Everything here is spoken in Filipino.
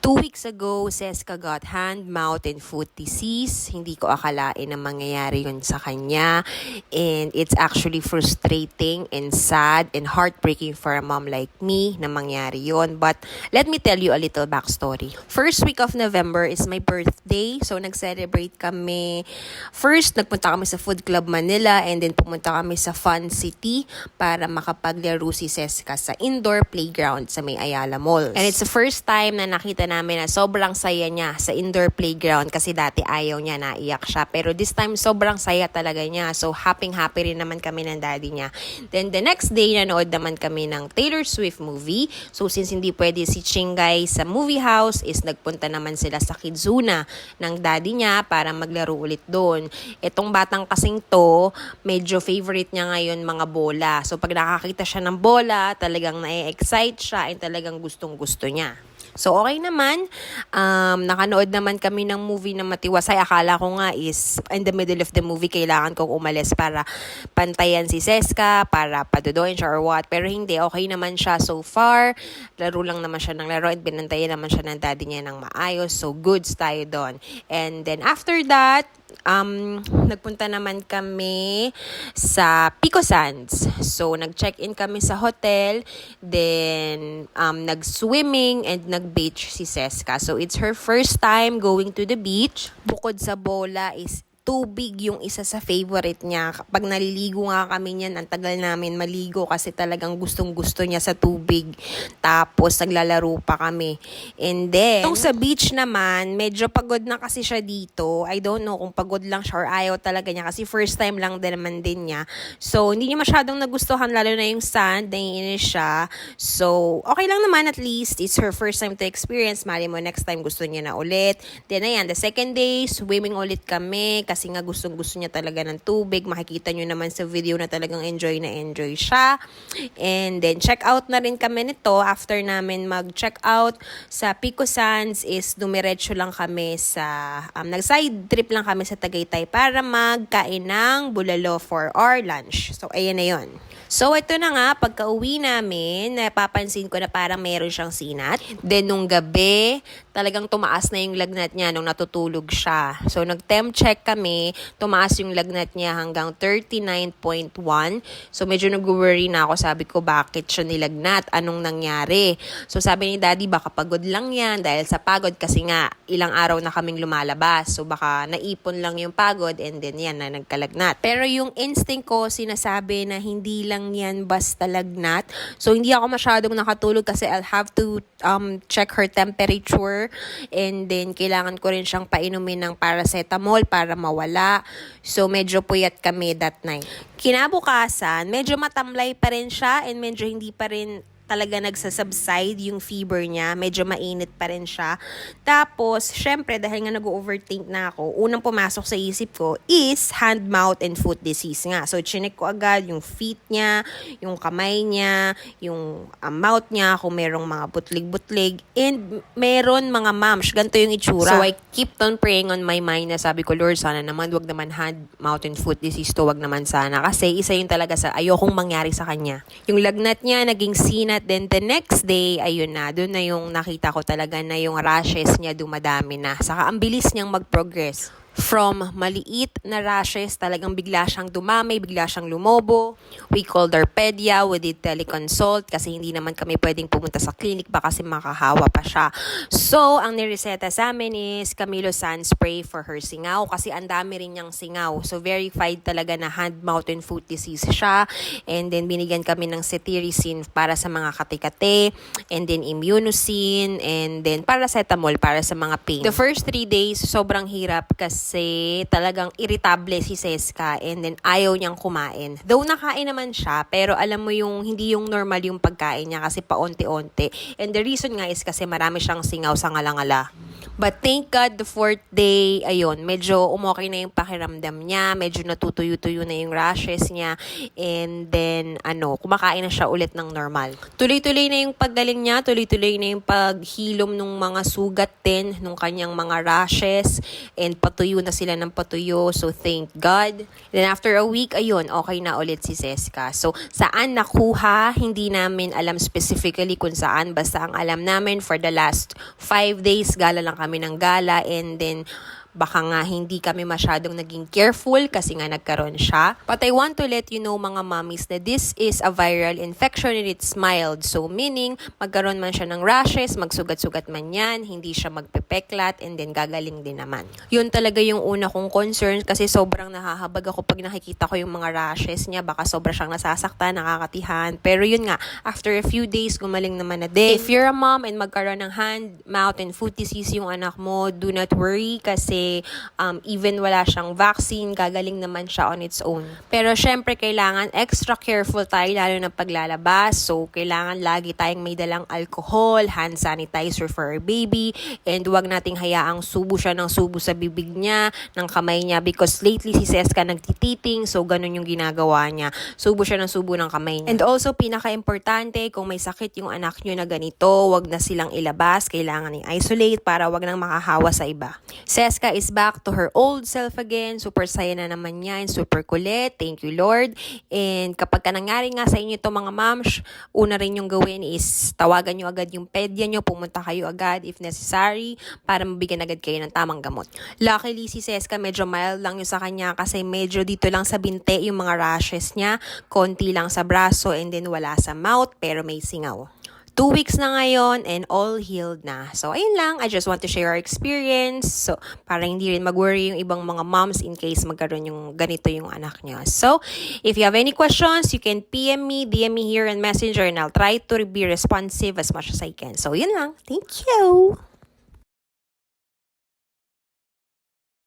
2 weeks ago, Seska got hand, mouth, and foot disease. Hindi ko akalain na mangyayari yun sa kanya. And it's actually frustrating and sad and heartbreaking for a mom like me na mangyari yun. But let me tell you a little backstory. First week of November is my birthday. So nag-celebrate kami. First, nagpunta kami sa Food Club Manila and then pumunta kami sa Fun City para makapaglaro si Seska sa indoor playground sa may Ayala Mall. And it's the first time na nakita namin na sobrang saya niya sa indoor playground kasi dati ayaw niya, naiyak siya. Pero this time, sobrang saya talaga niya. So, happy rin naman kami ng daddy niya. Then, the next day, nanood naman kami ng Taylor Swift movie. So, since hindi pwede si Chingay sa movie house, is nagpunta naman sila sa Kidzuna ng daddy niya para maglaro ulit doon. Itong batang kasing to, medyo favorite niya ngayon mga bola. So, pag nakakita siya ng bola, talagang na-excite siya and talagang gustong-gusto niya. So, okay naman. Nakanood naman kami ng movie na matiwasay. Akala ko nga is in the middle of the movie, kailangan kong umalis para pantayan si Seska, para padudoin siya or what. Pero hindi, okay naman siya so far. Laro lang naman siya ng laro and binantayan naman siya ng daddy niya ng maayos. So, goods tayo doon. And then after that, nagpunta naman kami sa Pico Sands. So, nag-check-in kami sa hotel. Then, nag-swimming and nag-beach si Seska. So, it's her first time going to the beach. Bukod sa bola is tubig yung isa sa favorite niya. Kapag naliligo nga kami niyan, ang tagal namin maligo kasi talagang gustong-gusto niya sa tubig. Tapos, naglalaro pa kami. And then, itong sa beach naman, medyo pagod na kasi siya dito. I don't know kung pagod lang siya or ayaw talaga niya kasi first time lang din naman din niya. So, hindi niya masyadong nagustuhan, lalo na yung sand, naiinis siya. So, okay lang naman at least. It's her first time to experience. Mali mo, next time gusto niya na ulit. Then, ayan, the second day, swimming ulit kami kasi nga gustong-gusto niya talaga ng tubig. Makikita nyo naman sa video na talagang enjoy na enjoy siya. And then, check out na rin kami nito. After namin mag-check out sa Pico Sands is dumiretso lang kami sa, nag-side trip lang kami sa Tagaytay para magkain ng bulalo for our lunch. So, ayan na yun. So, ito na nga, pagka-uwi namin, napapansin ko na parang meron siyang sinat. Then, nung gabi, talagang tumaas na yung lagnat niya nung natutulog siya. So, nag-temp check kami, tumaas yung lagnat niya hanggang 39.1. So, medyo nag-worry na ako. Sabi ko, bakit siya nilagnat? Anong nangyari? So, sabi ni daddy, baka pagod lang yan dahil sa pagod kasi nga, ilang araw na kaming lumalabas. So, baka naipon lang yung pagod and then yan na nagkalagnat. Pero yung instinct ko, sinasabi na hindi lang yan basta lagnat. So, hindi ako masyadong nakatulog kasi I'll have to check her temperature and then kailangan ko rin siyang painumin ng paracetamol para mawala. So, medyo puyat kami that night. Kinabukasan, medyo matamlay pa rin siya and medyo hindi pa rin talaga nagsasubside yung fever niya. Medyo mainit pa rin siya. Tapos, syempre, dahil nga nag-overthink na ako, unang pumasok sa isip ko is hand, mouth, and foot disease nga. So, chinek ko agad yung feet niya, yung kamay niya, yung mouth niya, kung merong mga butlig-butlig, and meron mga mumps. Ganito yung itsura. So, I keep on praying on my mind na sabi ko, Lord, sana naman, wag naman hand, mouth, and foot disease to, wag naman sana. Kasi isa yun talaga sa ayokong mangyari sa kanya. Yung lagnat niya, naging sinat. Then the next day, ayun na, doon na yung nakita ko talaga na yung rashes niya dumadami na. Saka ang bilis niyang mag-progress. From maliit na rashes, talagang bigla siyang dumami, bigla siyang lumobo. We called our pedia, we did teleconsult kasi hindi naman kami pwedeng pumunta sa clinic ba kasi makahawa pa siya. So, ang nireseta sa amin is Camilo Sun Spray for her singaw kasi ang dami rin niyang singaw. So, verified talaga na hand, mouth, and foot disease siya. And then, binigyan kami ng cetirizine para sa mga kate-kate. And then, immunosin. And then, paracetamol para sa mga pain. The first 3 days, sobrang hirap kasi talagang irritable si Seska and then ayaw niyang kumain. Though nakain naman siya, pero alam mo yung hindi yung normal yung pagkain niya kasi paunti-unti. And the reason nga is kasi marami siyang singaw sa ngala-ngala. But thank God, the 4th day, ayun, medyo umokay na yung pakiramdam niya, medyo natutuyo-tuyo na yung rashes niya, and then, kumakain na siya ulit ng normal. Tuloy-tuloy na yung paggaling niya, tuloy-tuloy na yung paghilom ng mga sugat din, nung kanyang mga rashes, and patuyo na sila ng patuyo, so thank God. Then after a week, ayun, okay na ulit si Seska. So, saan nakuha? Hindi namin alam specifically kung saan, basta ang alam namin for the last 5 days, gala lang kami ng gala, and then baka nga hindi kami masyadong naging careful kasi nga nagkaroon siya. But I want to let you know, mga mommies, that this is a viral infection and it's mild. So meaning, magkaroon man siya ng rashes, magsugat-sugat man yan, hindi siya magpepeklat, and then gagaling din naman. Yun talaga yung una kong concern kasi sobrang nahahabag ako pag nakikita ko yung mga rashes niya. Baka sobra siyang nasasaktan, nakakatihan. Pero yun nga, after a few days, gumaling naman na din. If you're a mom and magkaroon ng hand, mouth, and foot disease yung anak mo, do not worry kasi even wala siyang vaccine, gagaling naman siya on its own. Pero syempre, kailangan extra careful tayo lalo na paglalabas. So, kailangan lagi tayong may dalang alcohol, hand sanitizer for our baby, and huwag nating hayaang subo siya ng subo sa bibig niya, ng kamay niya, because lately si Seska nagtititing, so ganun yung ginagawa niya. Subo siya ng subo ng kamay niya. And also, pinaka-importante, kung may sakit yung anak niyo na ganito, wag na silang ilabas, kailangan i-isolate para wag nang makahawa sa iba. Seska is back to her old self again. Super saya na naman niya and super kulit. Thank you, Lord. And kapag nangyari nga sa inyo ito, mga moms, una rin yung gawin is tawagan nyo agad yung pedya nyo, pumunta kayo agad if necessary para mabigyan agad kayo ng tamang gamot. Luckily, si Seska medyo mild lang yung sa kanya kasi medyo dito lang sa binte yung mga rashes niya, konti lang sa braso, and then wala sa mouth pero may singaw. 2 weeks na ngayon and all healed na. So, ayun lang. I just want to share our experience. So, para hindi rin mag-worry yung ibang mga moms in case magkaroon yung ganito yung anak niyo. So, if you have any questions, you can PM me, DM me here on Messenger, and I'll try to be responsive as much as I can. So, yun lang. Thank you!